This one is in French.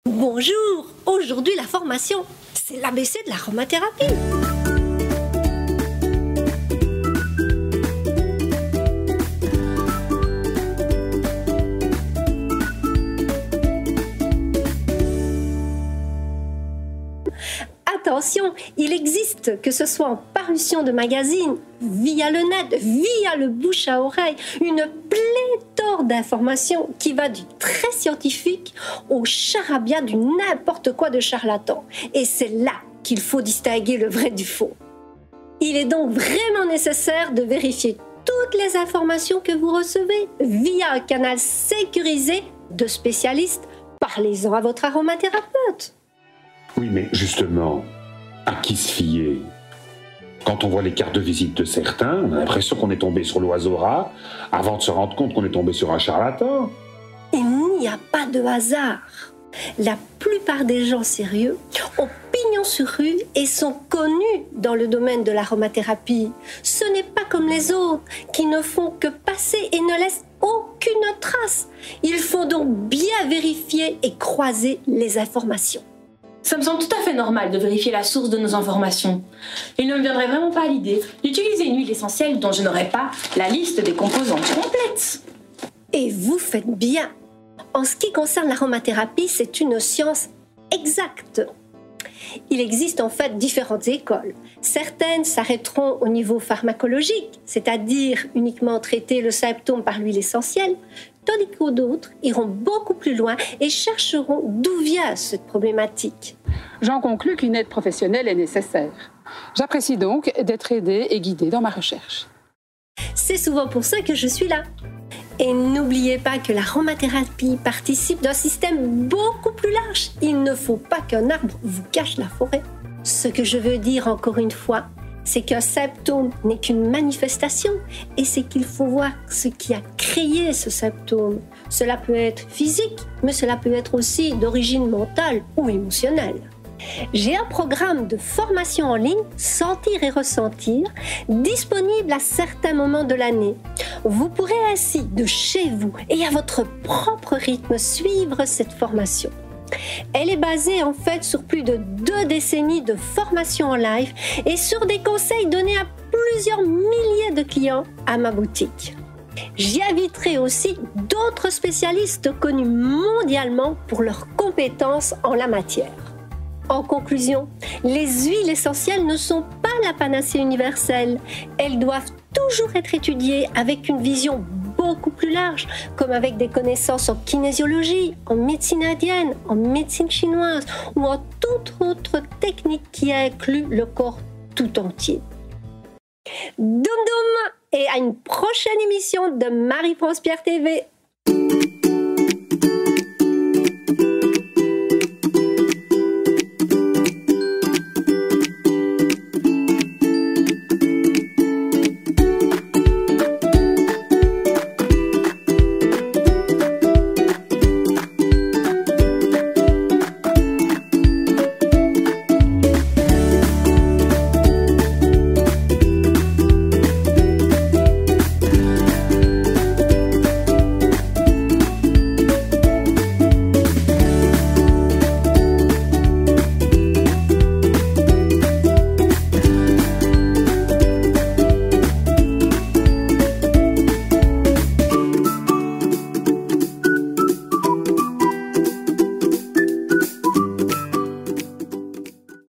Bonjour! Aujourd'hui, la formation, c'est l'ABC de l'aromathérapie. Attention, il existe, que ce soit en parution de magazines, via le net, via le bouche à oreille, une pléthore d'informations qui va du très scientifique au charabia du n'importe quoi de charlatan. Et c'est là qu'il faut distinguer le vrai du faux. Il est donc vraiment nécessaire de vérifier toutes les informations que vous recevez via un canal sécurisé de spécialistes. Parlez-en à votre aromathérapeute. Oui, mais justement, à qui se fier? Quand on voit les cartes de visite de certains, on a l'impression qu'on est tombé sur l'oiseau rat avant de se rendre compte qu'on est tombé sur un charlatan. Il n'y a pas de hasard. La plupart des gens sérieux ont pignon sur rue et sont connus dans le domaine de l'aromathérapie. Ce n'est pas comme les autres qui ne font que passer et ne laissent aucune trace. Il faut donc bien vérifier et croiser les informations. Ça me semble tout à fait normal de vérifier la source de nos informations. Il ne me viendrait vraiment pas à l'idée d'utiliser une huile essentielle dont je n'aurais pas la liste des composantes complète. Et vous faites bien. En ce qui concerne l'aromathérapie, c'est une science exacte. Il existe en fait différentes écoles. Certaines s'arrêteront au niveau pharmacologique, c'est-à-dire uniquement traiter le symptôme par l'huile essentielle, tandis que d'autres iront beaucoup plus loin et chercheront d'où vient cette problématique. J'en conclus qu'une aide professionnelle est nécessaire. J'apprécie donc d'être aidée et guidée dans ma recherche. C'est souvent pour ça que je suis là. Et n'oubliez pas que l'aromathérapie participe d'un système beaucoup plus large. Il ne faut pas qu'un arbre vous cache la forêt. Ce que je veux dire encore une fois, c'est qu'un symptôme n'est qu'une manifestation et c'est qu'il faut voir ce qui a créé ce symptôme. Cela peut être physique, mais cela peut être aussi d'origine mentale ou émotionnelle. J'ai un programme de formation en ligne, Sentir et Ressentir, disponible à certains moments de l'année. Vous pourrez ainsi, de chez vous et à votre propre rythme, suivre cette formation. Elle est basée en fait sur plus de 2 décennies de formation en live et sur des conseils donnés à plusieurs milliers de clients à ma boutique. J'y inviterai aussi d'autres spécialistes connus mondialement pour leurs compétences en la matière. En conclusion, les huiles essentielles ne sont pas la panacée universelle. Elles doivent toujours être étudiées avec une vision beaucoup plus large, comme avec des connaissances en kinésiologie, en médecine indienne, en médecine chinoise ou en toute autre technique qui inclut le corps tout entier. Doum doum et à une prochaine émission de Marie-France Pierre TV.